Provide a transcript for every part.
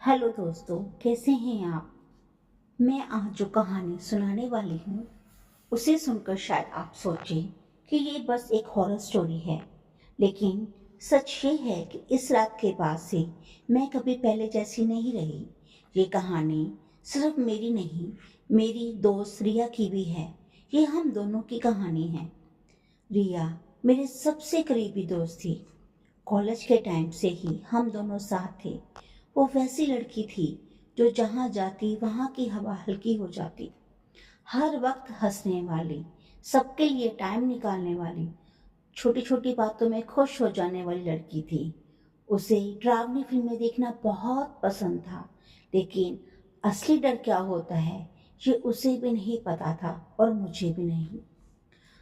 Hello दोस्तों, कैसे हैं आप। मैं आज जो कहानी सुनाने वाली हूँ उसे सुनकर शायद आप सोचें कि ये बस एक हॉरर स्टोरी है। लेकिन सच ये है कि इस रात के बाद से मैं कभी पहले जैसी नहीं रही। ये कहानी सिर्फ मेरी नहीं, मेरी दोस्त रिया की भी है। ये हम दोनों की कहानी है। रिया मेरी सबसे करीबी दोस्त थी। कॉलेज के टाइम से ही हम दोनों साथ थे। वो वैसी लड़की थी जो जहाँ जाती वहाँ की हवा हल्की हो जाती। हर वक्त हंसने वाली, सबके लिए टाइम निकालने वाली, छोटी छोटी बातों में खुश हो जाने वाली लड़की थी। उसे डरावनी फिल्में देखना बहुत पसंद था, लेकिन असली डर क्या होता है ये उसे भी नहीं पता था और मुझे भी नहीं।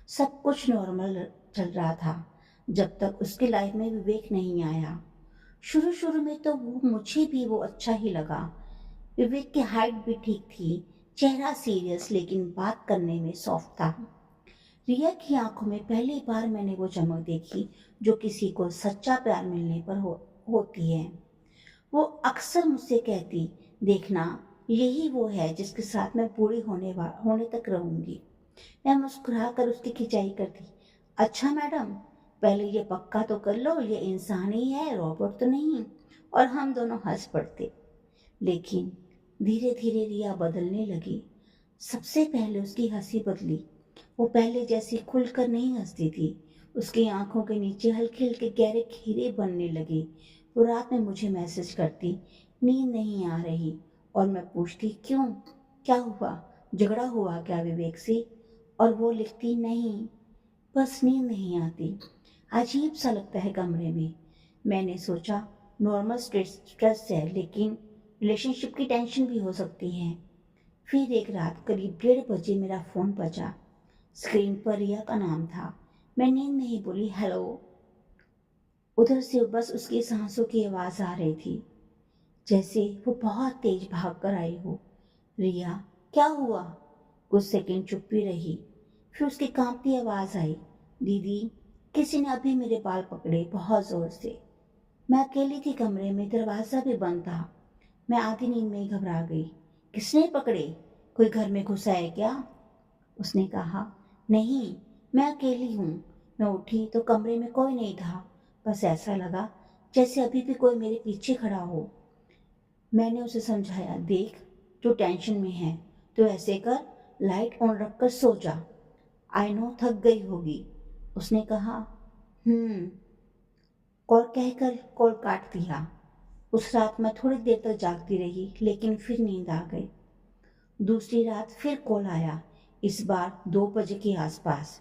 सब कुछ नॉर्मल चल रहा था जब तक उसकी लाइफ में विवेक नहीं आया। शुरू शुरू में तो मुझे भी वो अच्छा ही लगा। विवेक की हाइट भी ठीक थी, चेहरा सीरियस लेकिन बात करने में सॉफ्ट था। रिया की आंखों में पहली बार मैंने वो चमक देखी जो किसी को सच्चा प्यार मिलने पर होती है। वो अक्सर मुझसे कहती, देखना, यही वो है जिसके साथ मैं बूढ़ी होने तक रहूंगी। मैं मुस्कुरा कर उसकी खिंचाई करती। अच्छा मैडम, पहले ये पक्का तो कर लो ये इंसान ही है, रोबोट तो नहीं। और हम दोनों हंस पड़ते। लेकिन धीरे धीरे रिया बदलने लगी। सबसे पहले उसकी हंसी बदली। वो पहले जैसी खुलकर नहीं हंसती थी। उसकी आंखों के नीचे हल्के हल्के गहरे घेरे बनने लगे। वो रात में मुझे मैसेज करती, नींद नहीं आ रही। और मैं पूछती, क्यों, क्या हुआ, झगड़ा हुआ क्या विवेक से। और वो लिखती, नहीं, बस नींद नहीं आती। अजीब सा लगता है कमरे में। मैंने सोचा नॉर्मल स्ट्रेस है, लेकिन रिलेशनशिप की टेंशन भी हो सकती है। फिर एक रात करीब 1:30 बजे मेरा फोन बजा। स्क्रीन पर रिया का नाम था। मैं नींद नहीं बोली, हेलो। उधर से बस उसकी सांसों की आवाज आ रही थी, जैसे वो बहुत तेज भाग कर आई हो। रिया, क्या हुआ। कुछ सेकंड चुप्पी रही। फिर उसकी कांपती आवाज आई, दीदी, किसी ने अभी मेरे बाल पकड़े बहुत जोर से। मैं अकेली थी कमरे में, दरवाजा भी बंद था। मैं आधी नींद में ही घबरा गई। किसने पकड़े, कोई घर में घुसा है क्या। उसने कहा, नहीं, मैं अकेली हूँ। मैं उठी तो कमरे में कोई नहीं था। बस ऐसा लगा जैसे अभी भी कोई मेरे पीछे खड़ा हो। मैंने उसे समझाया, देख, जो टेंशन में है तो ऐसे कर, लाइट ऑन रखकर सो जा। आई नो थक गई होगी। उसने कहा, हम्म। कॉल कहकर कॉल काट दिया। उस रात मैं थोड़ी देर तक जागती रही, लेकिन फिर नींद आ गई। दूसरी रात फिर कॉल आया, इस बार 2 बजे के आसपास।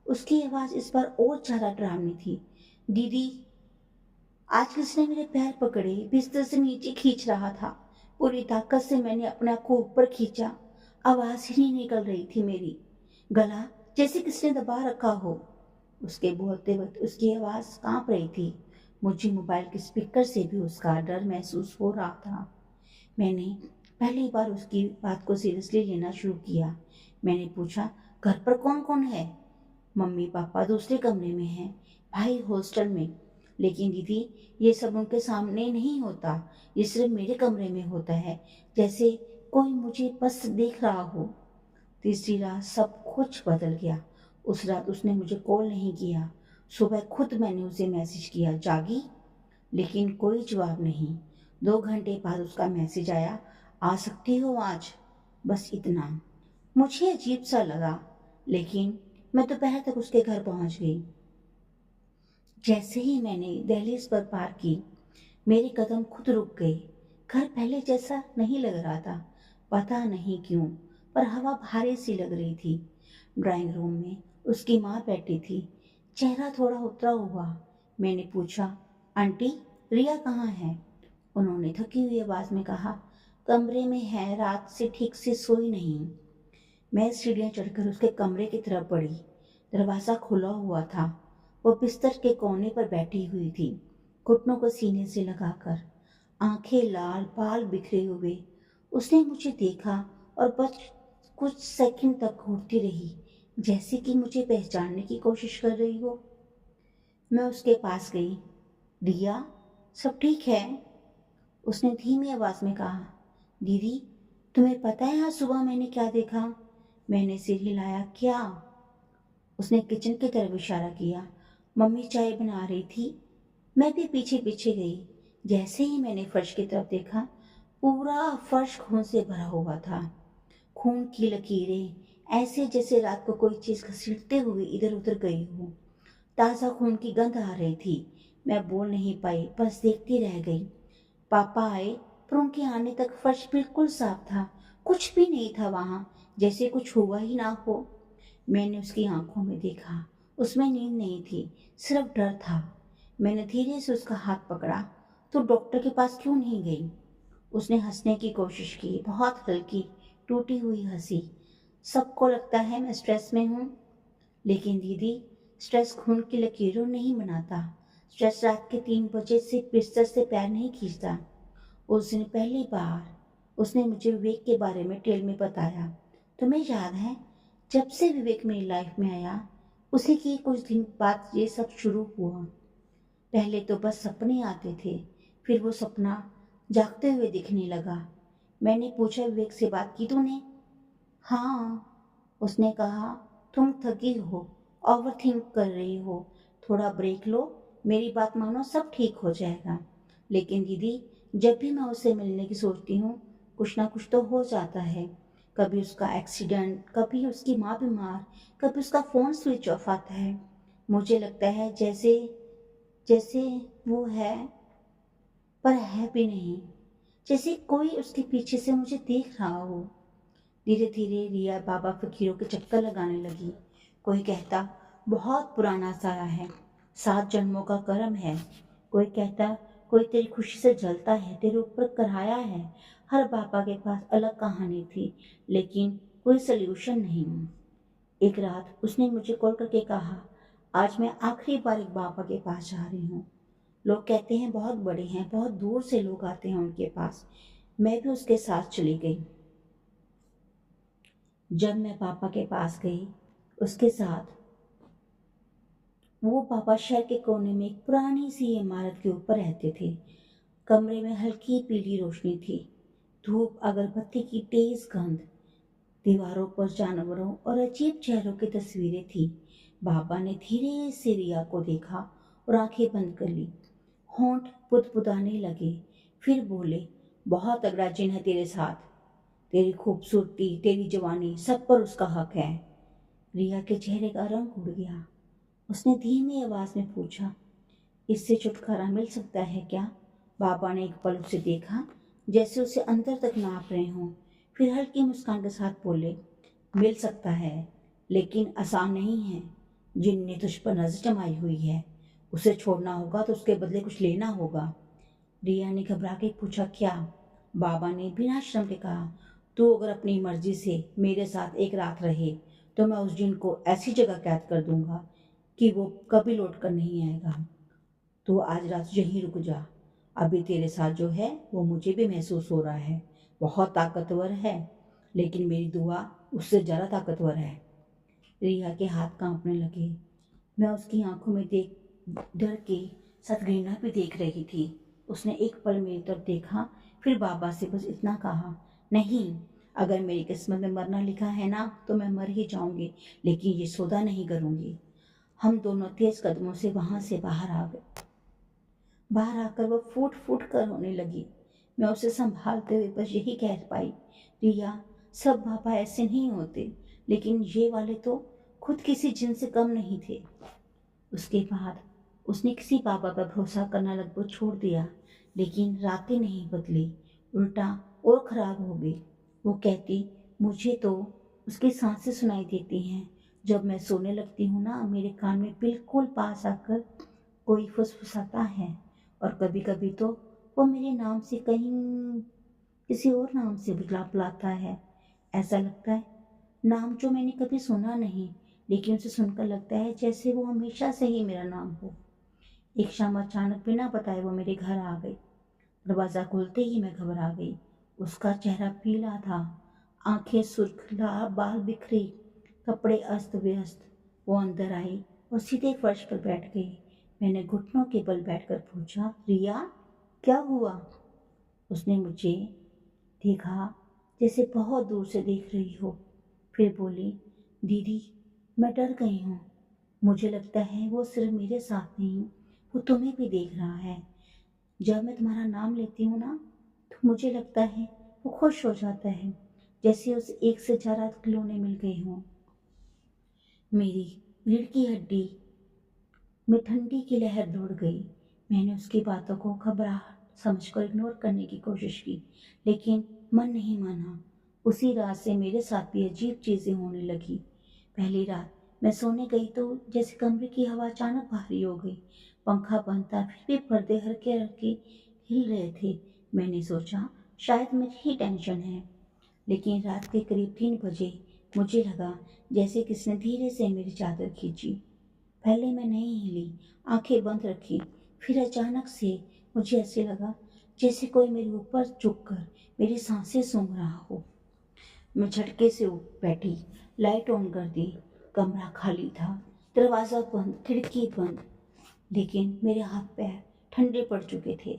उसकी आवाज इस बार और ज्यादा डरावनी थी। दीदी, आज किसने मेरे पैर पकड़े, बिस्तर से नीचे खींच रहा था। पूरी ताकत से मैंने अपने आप को ऊपर खींचा। आवाज ही नहीं निकल रही थी मेरी, गला जैसे किसने दबा रखा हो। उसके बोलते वक्त उसकी आवाज कांप रही थी। मुझे मोबाइल के स्पीकर से भी उसका डर महसूस हो रहा था। मैंने पहली बार उसकी बात को सीरियसली लेना शुरू किया। मैंने पूछा, घर पर कौन कौन है। मम्मी पापा दूसरे कमरे में हैं, भाई हॉस्टल में। लेकिन दीदी, ये सब उनके सामने नहीं होता, ये सिर्फ मेरे कमरे में होता है, जैसे कोई मुझे बस देख रहा हो। तीसरी रात सब कुछ बदल गया। उस रात उसने मुझे कॉल नहीं किया। सुबह खुद मैंने उसे मैसेज किया, जागी, लेकिन कोई जवाब नहीं। 2 घंटे बाद उसका मैसेज आया, आ सकती हो आज। बस इतना। मुझे अजीब सा लगा, लेकिन मैं दोपहर तक उसके घर पहुंच गई। जैसे ही मैंने दहलीज पर पार की, मेरे कदम खुद रुक गए। घर पहले जैसा नहीं लग रहा था, पता नहीं क्यों, पर हवा भारी सी लग रही थी। ड्राइंग रूम में उसकी माँ बैठी थी, चेहरा थोड़ा उतरा हुआ। मैंने पूछा, आंटी, रिया कहाँ है। उन्होंने थकी हुई आवाज में कहा, कमरे में है, रात से ठीक से सोई नहीं। मैं सीढ़ियां चढ़कर उसके कमरे की तरफ बढ़ी। दरवाजा खुला हुआ था। वो बिस्तर के कोने पर बैठी हुई थी, घुटनों को सीने से लगाकर, आंखें लाल, बाल बिखरे हुए। उसने मुझे देखा और बस कुछ सेकंड तक घूरती रही, जैसे कि मुझे पहचानने की कोशिश कर रही हो। मैं उसके पास गई। रिया, सब ठीक है। उसने धीमी आवाज में कहा, दीदी, तुम्हें पता है आज सुबह मैंने क्या देखा? मैंने सिर हिलाया। क्या? उसने किचन की तरफ इशारा किया। मम्मी चाय बना रही थी। मैं भी पीछे पीछे गई। जैसे ही मैंने फर्श की तरफ देखा, पूरा फर्श खून से भरा हुआ था। खून की लकीरें, ऐसे जैसे रात को कोई चीज घसीटते हुए इधर उधर गई हो। ताजा खून की गंध आ रही थी। मैं बोल नहीं पाई, बस देखती रह गई। पापा आए, पर उनके आने तक फर्श बिल्कुल साफ था। कुछ भी नहीं था वहां, जैसे कुछ हुआ ही ना हो। मैंने उसकी आंखों में देखा। उसमें नींद नहीं थी, सिर्फ डर था। मैंने धीरे से उसका हाथ पकड़ा। तो डॉक्टर के पास क्यों नहीं गई? उसने हंसने की कोशिश की, बहुत हल्की टूटी हुई हंसी। सबको लगता है मैं स्ट्रेस में हूँ, लेकिन दीदी, स्ट्रेस खून की लकीरों नहीं बनाता। स्ट्रेस रात के 3 बजे से बिस्तर से पैर नहीं खींचता। उस दिन पहली बार उसने मुझे विवेक के बारे में डिटेल में बताया। तुम्हें याद है, जब से विवेक मेरी लाइफ में आया, उसी की कुछ दिन बाद ये सब शुरू हुआ। पहले तो बस सपने आते थे, फिर वो सपना जागते हुए दिखने लगा। मैंने पूछा, विवेक से बात की तूने? हाँ, उसने कहा, तुम थकी हो, ओवर थिंक कर रही हो, थोड़ा ब्रेक लो, मेरी बात मानो, सब ठीक हो जाएगा। लेकिन दीदी, जब भी मैं उससे मिलने की सोचती हूँ, कुछ ना कुछ तो हो जाता है। कभी उसका एक्सीडेंट, कभी उसकी माँ बीमार, कभी उसका फ़ोन स्विच ऑफ आता है। मुझे लगता है जैसे जैसे वो है, पर है भी नहीं। जैसे कोई उसके पीछे से मुझे देख रहा हो। धीरे धीरे रिया बाबा फकीरों के चक्कर लगाने लगी। कोई कहता, बहुत पुराना साया है, 7 जन्मों का कर्म है। कोई कहता, कोई तेरी खुशी से जलता है, तेरे ऊपर कराया है। हर बाबा के पास अलग कहानी थी, लेकिन कोई सल्यूशन नहीं। एक रात उसने मुझे कॉल करके कहा, आज मैं आखिरी बार एक बाबा के पास जा रही हूँ। लोग कहते हैं बहुत बड़े हैं, बहुत दूर से लोग आते हैं उनके पास। मैं भी उसके साथ चली गई। जब मैं पापा के पास गई उसके साथ, वो पापा शहर के कोने में एक पुरानी सी इमारत के ऊपर रहते थे। कमरे में हल्की पीली रोशनी थी, धूप, अगरबत्ती की तेज गंध। दीवारों पर जानवरों और अजीब चेहरों की तस्वीरें थी। बाबा ने धीरे से रिया को देखा और आंखें बंद कर ली। होंठ पुदपुदाने लगे, फिर बोले, बहुत तगड़ा जिन है तेरे साथ। तेरी खूबसूरती, तेरी जवानी, सब पर उसका हक है। रिया के चेहरे का रंग उड़ गया। उसने धीमी आवाज में पूछा, इससे छुटकारा मिल सकता है क्या? बाबा ने एक पल उसे देखा, जैसे उसे अंदर तक नाप रहे हों। फिर हल्की मुस्कान के साथ बोले, मिल सकता है, लेकिन आसान नहीं है। जिनने तुझ पर नजर जमाई हुई है, उसे छोड़ना होगा तो उसके बदले कुछ लेना होगा। रिया ने घबरा के पूछा, क्या? बाबा ने बिना शर्म के कहा, तू अगर अपनी मर्जी से मेरे साथ एक रात रहे, तो मैं उस जिन को ऐसी जगह कैद कर दूंगा कि वो कभी लौट कर नहीं आएगा। तो आज रात यहीं रुक जा। अभी तेरे साथ जो है वो मुझे भी महसूस हो रहा है, बहुत ताकतवर है, लेकिन मेरी दुआ उससे ज़्यादा ताकतवर है। रिया के हाथ कांपने लगे। मैं उसकी आंखों में देख डर के साथ घृणा भी देख रही थी। उसने एक पल मेरी तरफ देखा, फिर बाबा से बस इतना कहा, नहीं, अगर मेरी किस्मत में मरना लिखा है ना, तो मैं मर ही जाऊंगी, लेकिन ये सौदा नहीं करूंगी। हम दोनों तेज कदमों से वहां से बाहर आ गए। बाहर आकर वो फूट फूट कर रोने लगी। मैं उसे संभालते हुए बस यही कह पाई, रिया, सब पापा ऐसे नहीं होते, लेकिन ये वाले तो खुद किसी जिन से कम नहीं थे। उसके बाद उसने किसी बाबा पर भरोसा करना लगभग छोड़ दिया, लेकिन रातें नहीं बदली, उल्टा और खराब हो गई। वो कहती, मुझे तो उसकी सांसें सुनाई देती हैं। जब मैं सोने लगती हूँ ना, मेरे कान में बिल्कुल पास आकर कोई फुसफुसाता है। और कभी कभी तो वो मेरे नाम से कहीं किसी और नाम से बुलाता है। ऐसा लगता है, नाम जो मैंने कभी सुना नहीं, लेकिन उसे सुनकर लगता है जैसे वो हमेशा से ही मेरा नाम हो। एक शाम अचानक बिना बताए वो मेरे घर आ गई। दरवाज़ा खुलते ही मैं घबरा गई। उसका चेहरा पीला था, आंखें सुर्ख, लाल बाल बिखरे, कपड़े अस्त व्यस्त। वो अंदर आई और सीधे फर्श पर बैठ गई। मैंने घुटनों के बल बैठकर पूछा, रिया, क्या हुआ? उसने मुझे देखा जैसे बहुत दूर से देख रही हो, फिर बोली, दीदी मैं डर गई हूँ। मुझे लगता है वो सिर्फ मेरे साथ नहीं, वो तुम्हें भी देख रहा है। जब मैं तुम्हारा नाम लेती हूँ ना, तो मुझे लगता है वो खुश हो जाता है, जैसे उस एक से ज्यादा खिलौने मिल गए हों। मेरी रीढ़ की हड्डी में ठंडी की लहर दौड़ गई। मैंने उसकी बातों को घबराहट समझकर इग्नोर करने की कोशिश की, लेकिन मन नहीं माना। उसी रात से मेरे साथ भी अजीब चीजें होने लगी। पहली रात मैं सोने गई तो जैसे कमरे की हवा अचानक भारी हो गई। पंखा बंद था, फिर भी पर्दे हल्के हल्के हिल रहे थे। मैंने सोचा शायद मेरी ही टेंशन है, लेकिन रात के करीब 3 बजे मुझे लगा जैसे किसी ने धीरे से मेरी चादर खींची। पहले मैं नहीं हिली, आंखें बंद रखी। फिर अचानक से मुझे ऐसे लगा जैसे कोई मेरे ऊपर झुककर मेरी सांसें सूंघ रहा हो। मैं झटके से उठ बैठी, लाइट ऑन कर दी। कमरा खाली था, दरवाज़ा बंद, खिड़की बंद, लेकिन मेरे हाथ पैर ठंडे पड़ चुके थे।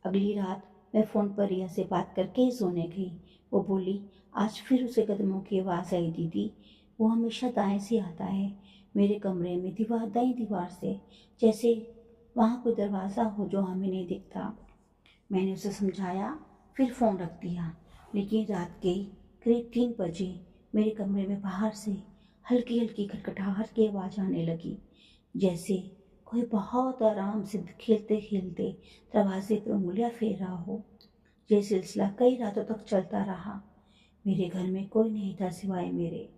अगली रात मैं फ़ोन पर रिया से बात करके ही सोने गई। वो बोली, आज फिर उसे कदमों की आवाज़ आई दीदी। वो हमेशा दाएं से आता है, मेरे कमरे में दीवार दाई दीवार से, जैसे वहाँ कोई दरवाज़ा हो जो हमें नहीं दिखता। मैंने उसे समझाया, फिर फ़ोन रख दिया। लेकिन रात के करीब 3 बजे मेरे कमरे में बाहर से हल्की हल्की खटखटाहट की आवाज़ आने लगी, जैसे कोई बहुत आराम से खेलते खेलते दरवाजे पर उंगलियां फेर रहा हो। ये सिलसिला कई रातों तक चलता रहा। मेरे घर में कोई नहीं था सिवाय मेरे।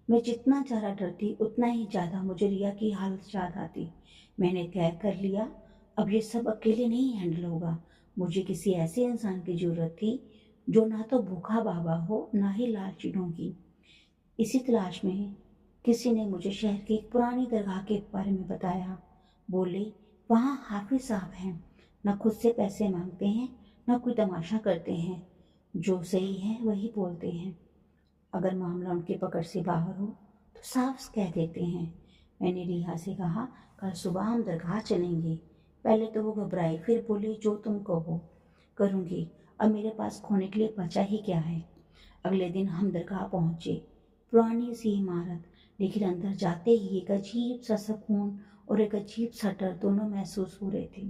मैं जितना ज़्यादा डरती उतना ही ज़्यादा मुझे रिया की हालत याद आती। मैंने तय कर लिया, अब ये सब अकेले नहीं हैंडल होगा। मुझे किसी ऐसे इंसान की ज़रूरत थी जो ना तो भूखा बाबा हो, ना ही लालची ढोंगी। इसी तलाश में किसी ने मुझे शहर की एक पुरानी दरगाह के बारे में बताया। बोले, वहाँ हाफिज साहब हैं, न खुद से पैसे मांगते हैं, न कोई तमाशा करते हैं, जो सही है वही बोलते हैं। अगर मामला उनके पकड़ से बाहर हो तो साफ कह देते हैं। मैंने रिहा से कहा, कल सुबह हम दरगाह चलेंगे। पहले तो वो घबराई, फिर बोली, जो तुम कहो करूँगी। अब मेरे पास खोने के लिए बचा ही क्या है। अगले दिन हम दरगाह पहुंचे। पुरानी सी इमारत, लेकिन अंदर जाते ही एक अजीब सा सुकून और एक अजीब सा डर दोनों महसूस हो रहे थे।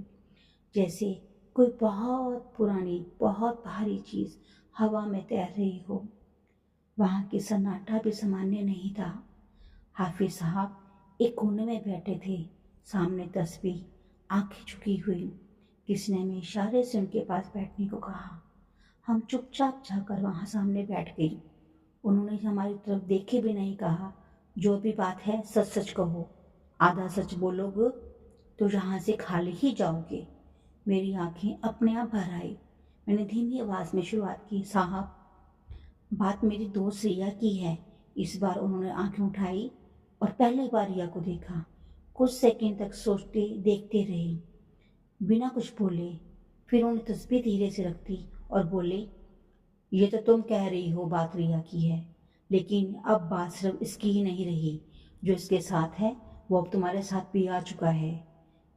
जैसे कोई बहुत पुरानी बहुत भारी चीज हवा में तैर रही हो। वहां की सन्नाटा भी सामान्य नहीं था। हाफिज साहब एक कोने में बैठे थे, सामने तस्बीह, आंखें झुकी हुई। किसी ने हमें इशारे से उनके पास बैठने को कहा। हम चुपचाप जाकर वहां सामने बैठ गई। उन्होंने हमारी तरफ देखे भी नहीं, कहा, जो भी बात है सच सच कहो, आधा सच बोलोगे तो यहाँ से खाली ही जाओगे। मेरी आंखें अपने आप भर आई। मैंने धीमी आवाज में शुरुआत की, साहब बात मेरी दोस्त रिया की है। इस बार उन्होंने आंखें उठाई और पहली बार रिया को देखा। कुछ सेकंड तक सोचते देखते रहे, बिना कुछ बोले। फिर उन्होंने तस्बीह धीरे से रख दी और बोले, ये तो तुम कह रही हो बात रिया की है, लेकिन अब बात सिर्फ इसकी ही नहीं रही। जो इसके साथ है वो अब तुम्हारे साथ भी आ चुका है।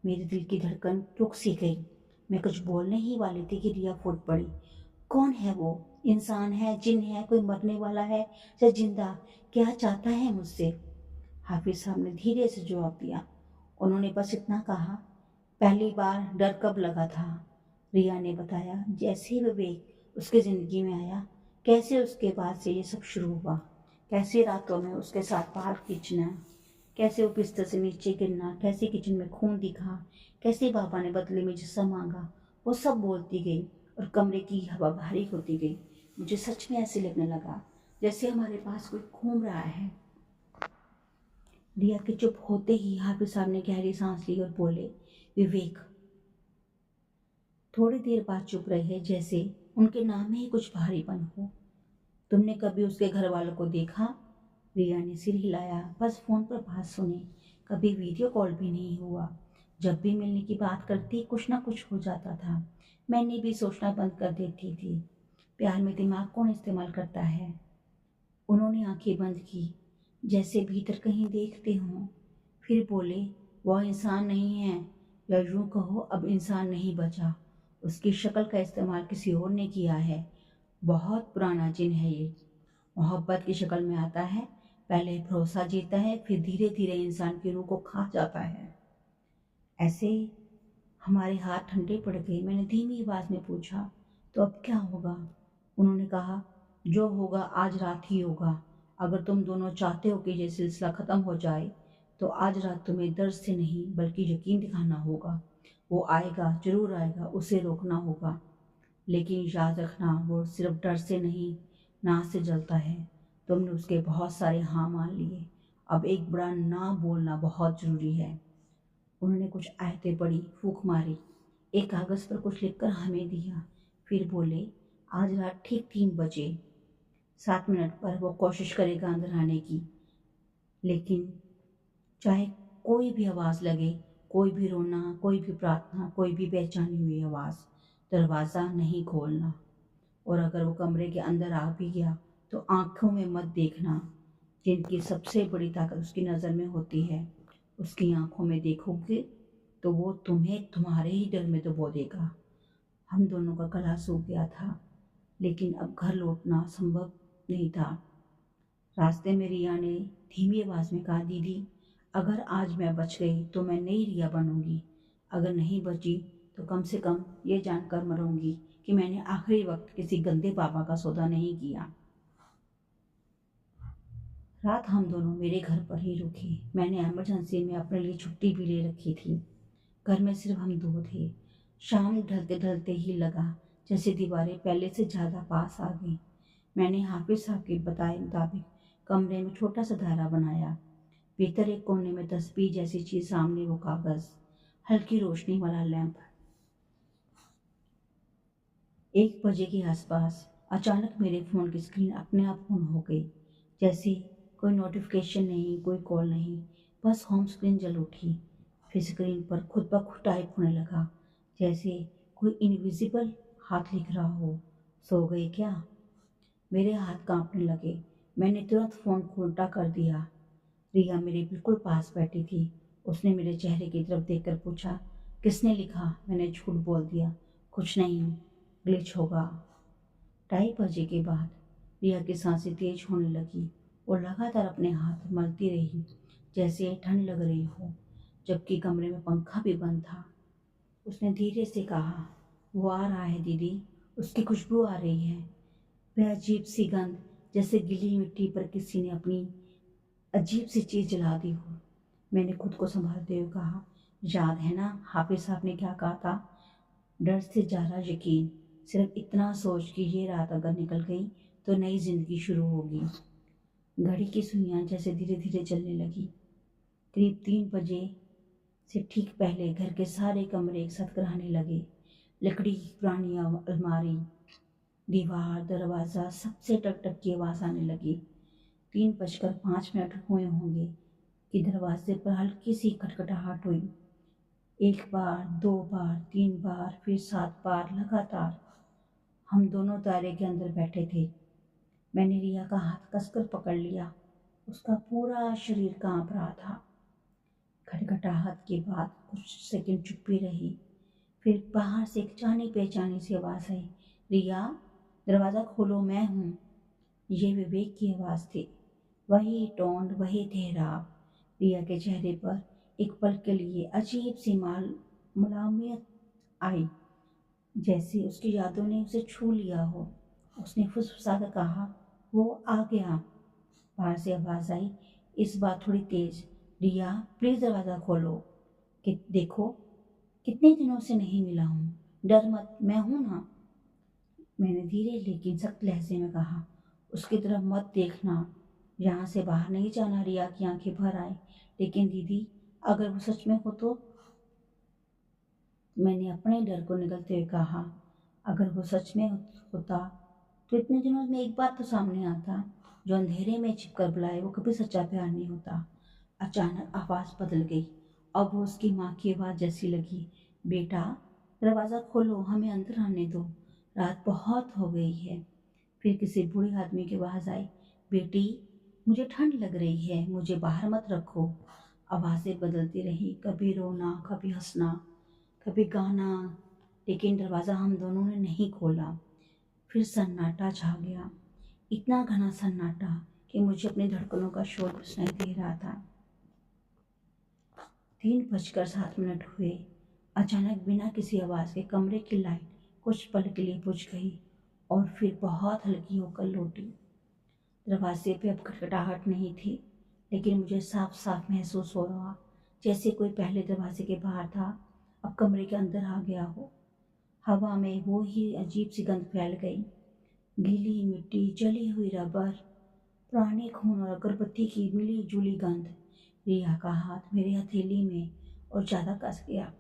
मेरे दिल की धड़कन रुक सी गई। मैं कुछ बोलने ही वाली थी कि रिया फूट पड़ी। कौन है वो? इंसान है, जिन है, कोई मरने वाला है या जिंदा? क्या चाहता है मुझसे? हाफिज साहब ने धीरे से जवाब दिया। उन्होंने बस इतना कहा, पहली बार डर कब लगा था? रिया ने बताया। जैसे ही विवेक उसकी ज़िंदगी में आया, कैसे उसके बाद से ये सब शुरू हुआ। कैसे रातों में उसके साथ बाहर खींचना, कैसे वो बिस्तर से नीचे गिरना, कैसे किचन में खून दिखा, कैसे बाबा ने बदले में जिस्सा मांगा। वो सब बोलती गई और कमरे की हवा भारी होती गई। मुझे सच में ऐसे लगने लगा जैसे हमारे पास कोई घूम रहा है। रिया के चुप होते ही हाफिज साहब ने गहरी सांस ली और बोले, विवेक। थोड़ी देर बाद चुप रहे, जैसे उनके नाम में ही कुछ भारीपन हो। तुमने कभी उसके घर वालों को देखा? रिया ने सिर हिलाया। बस फोन पर बात सुनी, कभी वीडियो कॉल भी नहीं हुआ। जब भी मिलने की बात करती कुछ ना कुछ हो जाता था। मैंने भी सोचना बंद कर देती थी। प्यार में दिमाग कौन इस्तेमाल करता है? उन्होंने आंखें बंद की, जैसे भीतर कहीं देखते हों। फिर बोले, वह इंसान नहीं है, या यूं कहो अब इंसान नहीं बचा। उसकी शक्ल का इस्तेमाल किसी और ने किया है। बहुत पुराना जिन है ये। मोहब्बत की शक्ल में आता है, पहले भरोसा जीता है, फिर धीरे धीरे इंसान की रूह को खा जाता है। ऐसे हमारे हाथ ठंडे पड़ गए। मैंने धीमी आवाज में पूछा, तो अब क्या होगा? उन्होंने कहा, जो होगा आज रात ही होगा। अगर तुम दोनों चाहते हो कि ये सिलसिला खत्म हो जाए, तो आज रात तुम्हें दर्द से नहीं बल्कि यकीन दिखाना होगा। वो आएगा, जरूर आएगा, उसे रोकना होगा। लेकिन याद रखना, वो सिर्फ डर से नहीं, ना से जलता है। तुमने उसके बहुत सारे हाँ मान लिए, अब एक बड़ा ना बोलना बहुत जरूरी है। उन्होंने कुछ आयतें पढ़ी, फूंक मारी, एक कागज पर कुछ लिखकर हमें दिया, फिर बोले, आज रात ठीक 3 बजे 7 मिनट पर वो कोशिश करेगा अंदर आने की। लेकिन चाहे कोई भी आवाज लगे, कोई भी रोना, कोई भी प्रार्थना, कोई भी पहचानी हुई आवाज, दरवाजा नहीं खोलना। और अगर वो कमरे के अंदर आ भी गया तो आंखों में मत देखना। जिनकी सबसे बड़ी ताकत उसकी नज़र में होती है। उसकी आंखों में देखोगे तो वो तुम्हें तुम्हारे ही डर में डुबो देगा। हम दोनों का गला सूख गया था, लेकिन अब घर लौटना संभव नहीं था। रास्ते में रिया ने धीमी आवाज में कहा, दीदी, अगर आज मैं बच गई तो मैं नई रिया बनूंगी। अगर नहीं बची तो कम से कम ये जानकर मरूंगी कि मैंने आखिरी वक्त किसी गंदे बाबा का सौदा नहीं किया। रात हम दोनों मेरे घर पर ही रुके। मैंने इमरजेंसी में अपने लिए छुट्टी भी ले रखी थी। घर में सिर्फ हम दो थे। शाम ढलते ढलते ही लगा जैसे दीवारें पहले से ज्यादा पास आ गई। मैंने हाफिज साहब के बताए मुताबिक कमरे में छोटा सा दायरा बनाया। भीतर एक कोने में तस्बीह जैसी चीज, सामने वो कागज, हल्की रोशनी वाला लैंप। 1 बजे के आसपास अचानक मेरे फोन की स्क्रीन अपने आप ऑन हो गई। जैसे कोई नोटिफिकेशन नहीं, कोई कॉल नहीं, बस होम स्क्रीन जल उठी। फिर स्क्रीन पर खुद ब खुद टाइप होने लगा, जैसे कोई इनविजिबल हाथ लिख रहा हो। सो गए क्या? मेरे हाथ कांपने लगे। मैंने तुरंत फोन को उल्टा कर दिया। रिया मेरे बिल्कुल पास बैठी थी। उसने मेरे चेहरे की तरफ देखकर पूछा, किसने लिखा? मैंने झूठ बोल दिया, कुछ नहीं, ग्लिच होगा। 2:30 बजे के बाद रिया की सांसें तेज होने लगी और लगातार अपने हाथ मलती रही, जैसे ठंड लग रही हो, जबकि कमरे में पंखा भी बंद था। उसने धीरे से कहा, वो आ रहा है दीदी, उसकी खुशबू आ रही है। वह अजीब सी गंध, जैसे गीली मिट्टी पर किसी ने अपनी अजीब सी चीज जला दी हो। मैंने खुद को संभालते हुए कहा, याद है ना हाफिज साहब ने क्या कहा था? डर से ज्यादा यकीन। सिर्फ इतना सोच कि ये रात अगर निकल गई तो नई जिंदगी शुरू होगी। घड़ी की सुइयां जैसे धीरे धीरे चलने लगी। करीब 3 बजे से ठीक पहले घर के सारे कमरे एक साथ कराने लगे। लकड़ी की पुरानी अलमारी, दीवार, दरवाजा, सबसे टक टक की आवाज आने लगी। 3:05 हुए होंगे कि दरवाजे पर हल्की सी खटखटाहट हुई। 1 बार, 2 बार, 3 बार, फिर 7 बार लगातार। हम दोनों दायरे के अंदर बैठे थे। मैंने रिया का हाथ कसकर पकड़ लिया। उसका पूरा शरीर कांप रहा था। खटखटाहट के बाद कुछ सेकंड चुप्पी रही। फिर बाहर से एक जानी पहचानी सी आवाज आई, रिया, दरवाजा खोलो, मैं हूँ। ये विवेक की आवाज थी। वही टोन, वही ठहराव। रिया के चेहरे पर एक पल के लिए अजीब सी मलामियत आई, जैसे उसकी यादों ने उसे छू लिया हो। उसने फुसफुसाकर कहा, वो आ गया। बाहर से आवाज आई, इस बार थोड़ी तेज, रिया प्लीज दरवाजा खोलो, कि देखो कितने दिनों से नहीं मिला हूँ, डर मत, मैं हूं ना। मैंने धीरे लेकिन सख्त लहजे में कहा, उसकी तरफ मत देखना, यहाँ से बाहर नहीं जाना। रिया की आंखें भर आए, लेकिन दीदी, अगर वो सच में हो तो? मैंने अपने डर को निगलते हुए कहा, अगर वो सच में होता तो इतने दिनों में एक बात तो सामने आता, जो अंधेरे में छिपकर बुलाए वो कभी सच्चा प्यार नहीं होता। अचानक आवाज बदल गई। अब वो उसकी माँ की आवाज जैसी लगी, बेटा दरवाजा खोलो, हमें अंदर आने दो, रात बहुत हो गई है। फिर किसी बूढ़े आदमी की आवाज आई, बेटी मुझे ठंड लग रही है, मुझे बाहर मत रखो। आवाजें बदलती रही, कभी रोना, कभी हंसना, कभी गाना, लेकिन दरवाज़ा हम दोनों ने नहीं खोला। फिर सन्नाटा छा गया, इतना घना सन्नाटा कि मुझे अपनी धड़कनों का शोर भी सुनाई दे रहा था। 3:07 हुए। अचानक बिना किसी आवाज़ के कमरे की लाइट कुछ पल के लिए बुझ गई और फिर बहुत हल्की होकर लौटी। दरवाजे पे अब खटखटाहट नहीं थी, लेकिन मुझे साफ साफ महसूस हो रहा जैसे कोई पहले दरवाजे के बाहर था, अब कमरे के अंदर आ गया हो। हवा में वो ही अजीब सी गंध फैल गई, गीली मिट्टी, जली हुई रबर, पुराने खून और अगरबत्ती की मिली जुली गंध। रिया का हाथ मेरे हथेली में और ज़्यादा कस गया।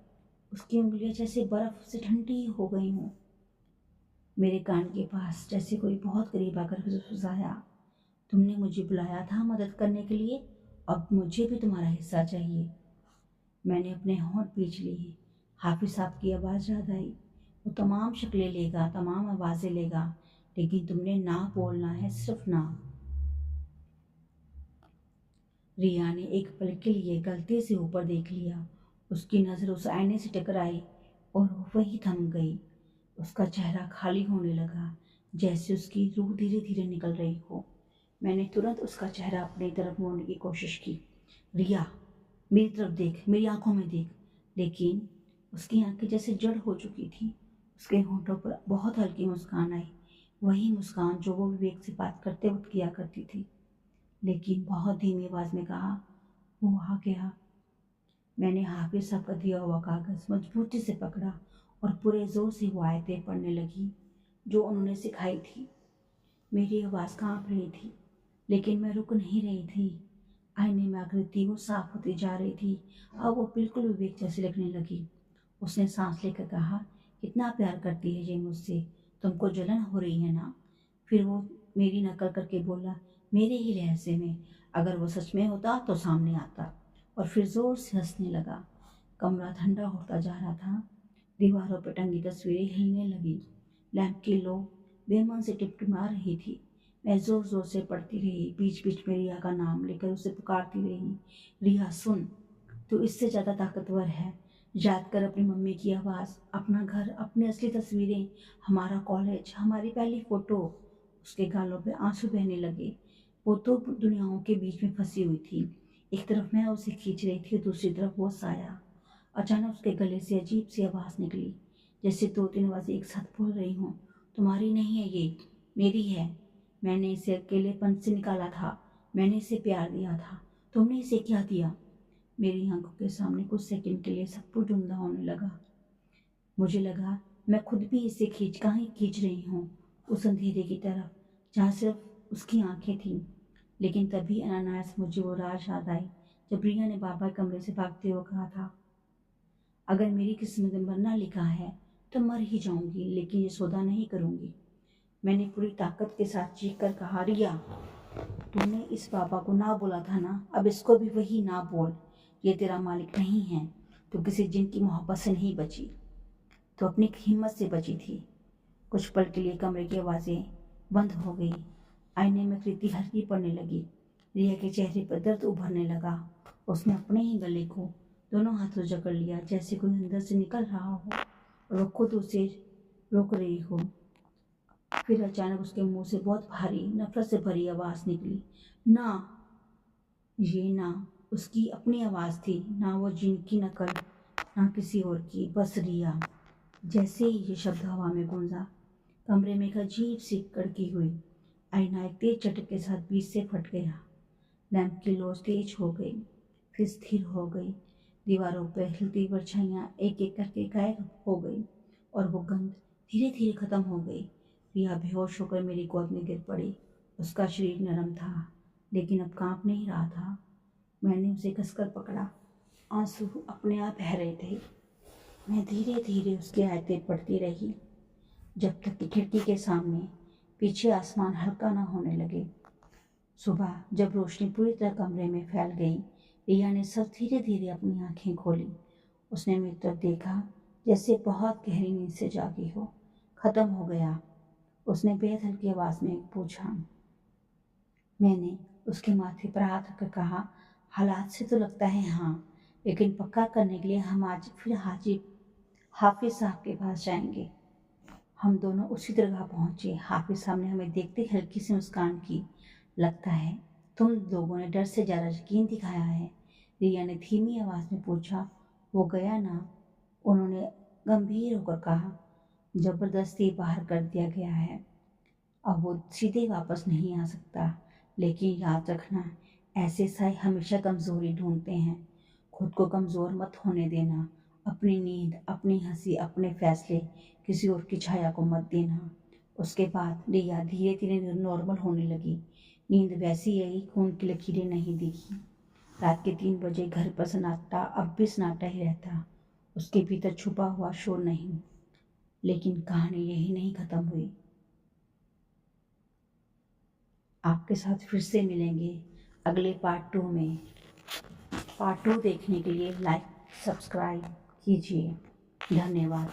उसकी उंगलियां जैसे बर्फ से ठंडी हो गई हों। मेरे कान के पास जैसे कोई बहुत करीब आकर फुसफुसाया, तुमने मुझे बुलाया था मदद करने के लिए, अब मुझे भी तुम्हारा हिस्सा चाहिए। मैंने अपने होंठ पींच लिए। हाफिज साहब की आवाज़ याद आई। वो तमाम शक्लें लेगा, तमाम आवाज़ें लेगा, लेकिन तुमने ना बोलना है, सिर्फ ना। रिया ने एक पल के लिए गलती से ऊपर देख लिया। उसकी नज़र उस आईने से टकराई और वो वहीं थम गई। उसका चेहरा खाली होने लगा, जैसे उसकी रूह धीरे धीरे निकल रही हो। मैंने तुरंत उसका चेहरा अपनी तरफ मोड़ने की कोशिश की। रिया, मेरी तरफ देख, मेरी आंखों में देख। लेकिन उसकी आंखें जैसे जड़ हो चुकी थी। उसके होंठों पर बहुत हल्की मुस्कान आई, वही मुस्कान जो वो विवेक से बात करते वक्त किया करती थी। लेकिन बहुत धीमी आवाज में कहा, वो आ गया। मैंने हाफिज साहब का दिया हुआ कागज मजबूती से पकड़ा और पूरे जोर से वो आयतें पढ़ने लगी जो उन्होंने सिखाई थी। मेरी आवाज़ कांप रही थी, लेकिन मैं रुक नहीं रही थी। आईने में आकृति वो साफ होती जा रही थी। अब वो बिल्कुल विवेक जैसी लगने लगी। उसने सांस लेकर कहा, कितना प्यार करती है ये मुझसे, तुमको जलन हो रही है ना? फिर वो मेरी नकल करके बोला, मेरे ही लहजे में, अगर वो सच में होता तो सामने आता। और फिर जोर से हंसने लगा। कमरा ठंडा होता जा रहा था। दीवारों पर टंगी तस्वीरें हिलने लगी। लैंप की लो बेमन से टिपटिमा रही थी। मैं जोर जोर से पढ़ती रही, बीच बीच में रिया का नाम लेकर उसे पुकारती रही। रिया सुन, तू इससे ज़्यादा ताकतवर है। याद कर अपनी मम्मी की आवाज़, अपना घर, अपनी असली तस्वीरें, हमारा कॉलेज, हमारी पहली फ़ोटो। उसके गालों पे आंसू बहने लगे। वो तो दुनियाओं के बीच में फंसी हुई थी। एक तरफ मैं उसे खींच रही थी, दूसरी तरफ वो साया। अचानक उसके गले से अजीब सी आवाज़ निकली, जैसे 2-3 आवाज़ें एक साथ बोल रही हों। तुम्हारी नहीं है ये, मेरी है। मैंने इसे अकेलेपन से निकाला था, मैंने इसे प्यार दिया था, तुमने इसे क्या दिया? मेरी आंखों के सामने कुछ सेकंड के लिए सब कुछ धुंधला होने लगा। मुझे लगा मैं खुद भी इसे कहीं खींच रही हूँ, उस अंधेरे की तरफ जहाँ सिर्फ उसकी आंखें थीं। लेकिन तभी अनायास मुझे वो राज याद आई जब रिया ने बाबा कमरे से भागते हुए कहा था, अगर मेरी किस्मत में मरना लिखा है तो मर ही जाऊंगी, लेकिन ये सौदा नहीं करूंगी। मैंने पूरी ताकत के साथ चीख कर कहा, रिया, तूने इस बाबा को ना बोला था ना, अब इसको भी वही ना बोल। ये तेरा मालिक नहीं है। तो किसी जिन की मोहब्बत से नहीं बची, तो अपनी हिम्मत से बची थी। कुछ पल के लिए कमरे की आवाज़ें बंद हो गई। आईने में कृति हल्की पड़ने लगी। रिया के चेहरे पर दर्द उभरने लगा। उसने अपने ही गले को दोनों हाथों से जकड़ लिया, जैसे कोई अंदर से निकल रहा हो और वो खुद उसे रोक रही हो। फिर अचानक उसके मुंह से बहुत भारी, नफरत से भरी आवाज़ निकली, ना। ये ना उसकी अपनी आवाज़ थी, ना वो जिन की नकल, ना किसी और की, बस रिया। जैसे ही ये शब्द हवा में गूंजा, कमरे में एक अजीब सी कड़की हुई। आईना एक तेज झटके के साथ बीच से फट गया। लैंप की लो तेज हो गई, फिर स्थिर हो गई। दीवारों पर हिलती परछाइयाँ एक एक करके गायब हो गई और वो गंध धीरे धीरे खत्म हो गई। रिया बेहोश होकर मेरी गोद में गिर पड़ी। उसका शरीर नरम था, लेकिन अब कांप नहीं रहा था। मैंने उसे कसकर पकड़ा। आंसू अपने आप बह रहे थे। मैं धीरे धीरे उसकी आयतें पढ़ती रही, जब तक कि खिड़की के सामने पीछे आसमान हल्का न होने लगे। सुबह जब रोशनी पूरी तरह कमरे में फैल गई, रिया ने सब धीरे धीरे अपनी आंखें खोली। उसने मेरी तरफ देखा, जैसे बहुत गहरी नींद से जागी हो। खत्म हो गया, उसने बेहद हल्की आवाज में पूछा। मैंने उसके माथे पर हाथ रखकर कहा, हालात से तो लगता है हाँ, लेकिन पक्का करने के लिए हम आज फिर हाफिज साहब के पास जाएंगे। हम दोनों उसी दरगाह पहुंचे। हाफिज साहब ने हमें देखते ही हल्की सी मुस्कान की। लगता है तुम लोगों ने डर से ज़्यादा यकीन दिखाया है, रिया ने धीमी आवाज़ में पूछा। वो गया ना, उन्होंने गंभीर होकर कहा। जबरदस्ती बाहर कर दिया गया है, अब वो सीधे वापस नहीं आ सकता। लेकिन याद रखना, ऐसे साए हमेशा कमज़ोरी ढूंढते हैं। खुद को कमज़ोर मत होने देना। अपनी नींद, अपनी हंसी, अपने फैसले किसी और की छाया को मत देना। उसके बाद रिया धीरे धीरे नॉर्मल होने लगी। नींद वैसी आई, खून की लकीरें नहीं दिखी। रात के 3 बजे घर पर सन्नाटा अब भी सन्नाटा ही रहता। उसके भीतर छुपा हुआ शोर नहीं। लेकिन कहानी यही नहीं खत्म हुई। आपके साथ फिर से मिलेंगे अगले पार्ट 2 में। पार्ट 2 देखने के लिए लाइक सब्सक्राइब कीजिए। धन्यवाद।